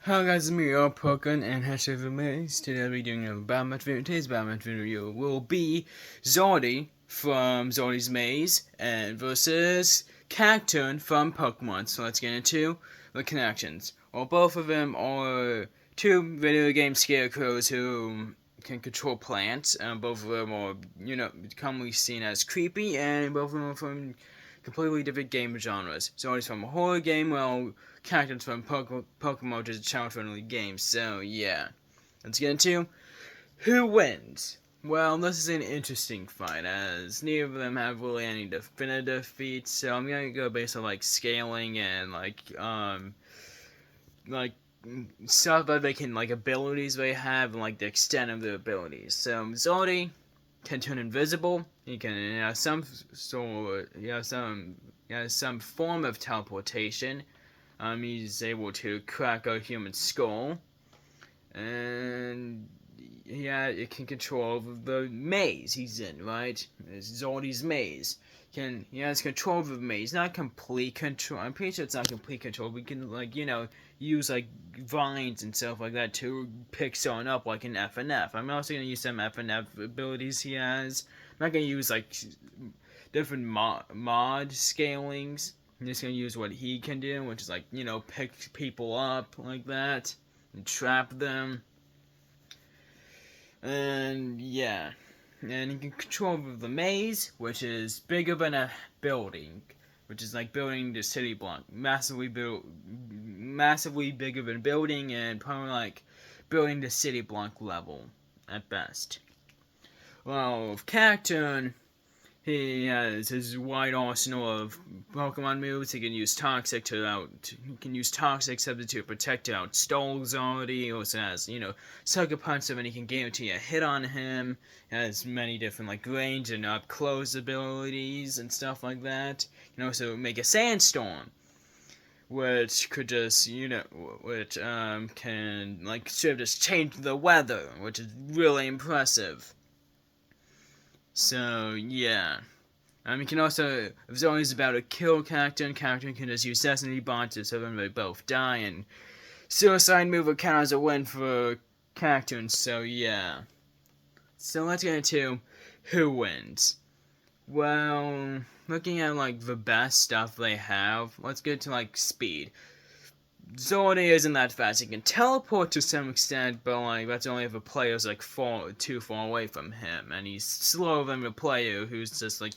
Hello guys, it's me, your Pokemon, and hashtag the Maze. Today I'll be doing a Batman video. Today's Batman video will be Zardy from Zardy's Maze and versus Cacturne from Pokemon. So let's get into the connections. Well, both of them are two video game scarecrows who can control plants. Both of them are, commonly seen as creepy, and both of them are from completely different game genres. Zardy's from a horror game, while Cacturne's from Pokemon, which is a child-friendly game. So yeah, let's get into who wins. Well, this is an interesting fight, as neither of them have really any definitive feats. So I'm gonna go based on like scaling and like stuff that they can, like abilities they have and like the extent of their abilities. So Zardy can turn invisible. He can have some form of teleportation. He's able to crack a human skull, and it can control the maze he's in. Right, it's Zardy's maze. He has control of the maze, not complete control. I'm pretty sure it's not complete control. We can use like vines and stuff like that to pick someone up like an FNF. I'm also gonna use some FNF abilities he has. I'm not gonna use like different mod scalings. I'm just gonna use what he can do, which is like pick people up like that and trap them. And yeah. And he can control the maze, which is bigger than a building, which is like building the city block, massively bigger than building, and probably like building the city block level at best. Well, with Cacturne, he has his wide arsenal of Pokemon moves. He can use Toxic Substitute to protect out Stalls already. He also has, Sucker Punch, and he can guarantee a hit on him. He has many different like range and up close abilities and stuff like that. He can also make a Sandstorm, which could just can like sort of just change the weather, which is really impressive. So, yeah. You can also, if Zardy's about to kill Cacturne can just use Destiny Bonds so then they both die, and Suicide move will count as a win for Cacturne, so yeah. So let's get into who wins. Well, looking at like the best stuff they have, let's get to like speed. Zardy isn't that fast. He can teleport to some extent, but like that's only if a player's like too far away from him, and he's slower than the player who's just like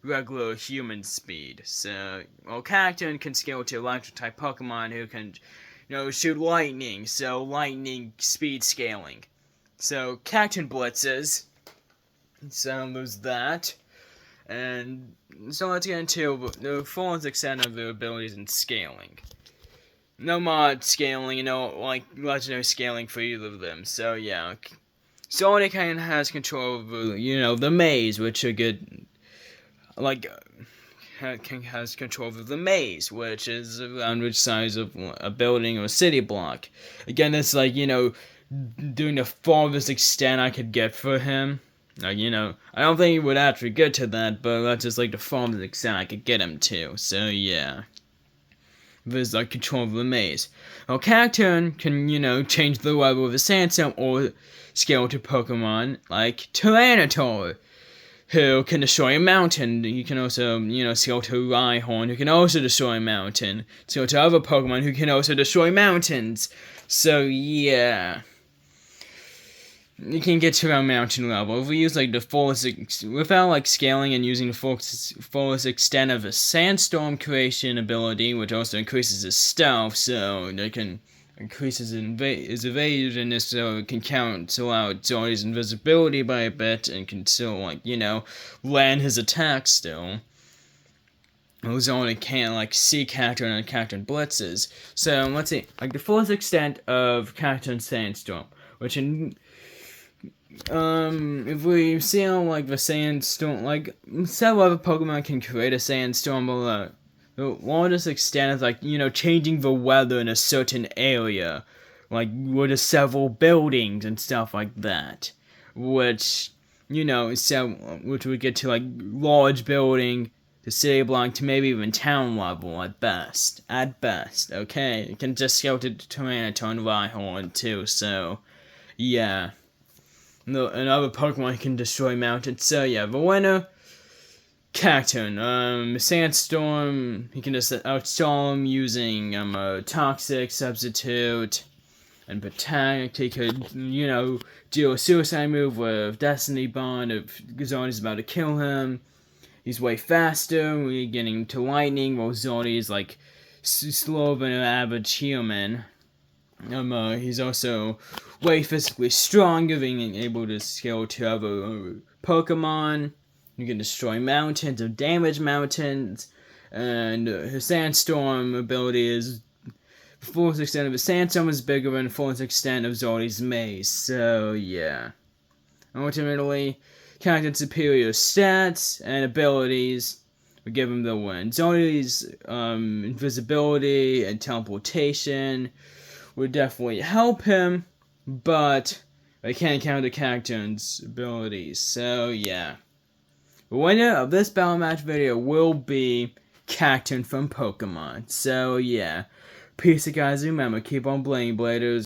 regular human speed. So, well, Cacturne can scale to electric type Pokemon who can shoot lightning. So lightning speed scaling. So Cacturne blitzes. So there's that. And so let's get into the fullest extent of their abilities in scaling. No mod scaling, like legendary scaling for either of them. So yeah, Zardy kind of has control over, the maze, which are good. Like, has control over the maze, which is around which size of a building or a city block. Again, it's like doing the farthest extent I could get for him. Like, I don't think he would actually get to that, but that's just like the farthest extent I could get him to. So yeah. There's like control of the maze. Well, Cacturne can, change the level of the sandstorm or scale to Pokemon like Tyranitar, who can destroy a mountain. You can also, scale to Rhyhorn, who can also destroy a mountain. Scale to other Pokemon who can also destroy mountains. So yeah. You can get to our mountain level. If we use like the fullest, without like scaling and using the fullest extent of a sandstorm creation ability, which also increases his stealth, so it can increases his evasiveness, so it can cancel out Zardy's invisibility by a bit, and can still land his attack still. Zardy can't see Cacturne and Cacturne blitzes. So let's see, like the fullest extent of Cacturne's sandstorm, which if we see how, the sandstorm, several other Pokemon can create a sandstorm, but the largest extent is, changing the weather in a certain area, with several buildings and stuff like that, which, which would get to, large building, to city block to maybe even town level at best. At best, okay? It can just scale to Tyranitar and Rhyhorn too, so yeah. No, another Pokemon can destroy mountains, so yeah, the winner, Cacturne. Sandstorm, he can just outstorm using a Toxic Substitute. And Protect, he could, do a suicide move with Destiny Bond if Zardy's about to kill him. He's way faster, we're getting to lightning, while Zardy is like slower than an average human. He's also way physically stronger, being able to scale to other Pokemon. You can destroy mountains or damage mountains. And his Sandstorm ability is the fullest extent of his Sandstorm is bigger than the fullest extent of Zardy's Maze. So, yeah. Ultimately, Cacturne's superior stats and abilities would give him the win. Zardy's invisibility and teleportation would definitely help him, but I can't counter Cacturne's abilities. So, yeah. The winner of this battle match video will be Cacturne from Pokemon. So, yeah. Peace, guys. Remember, keep on blading, bladers.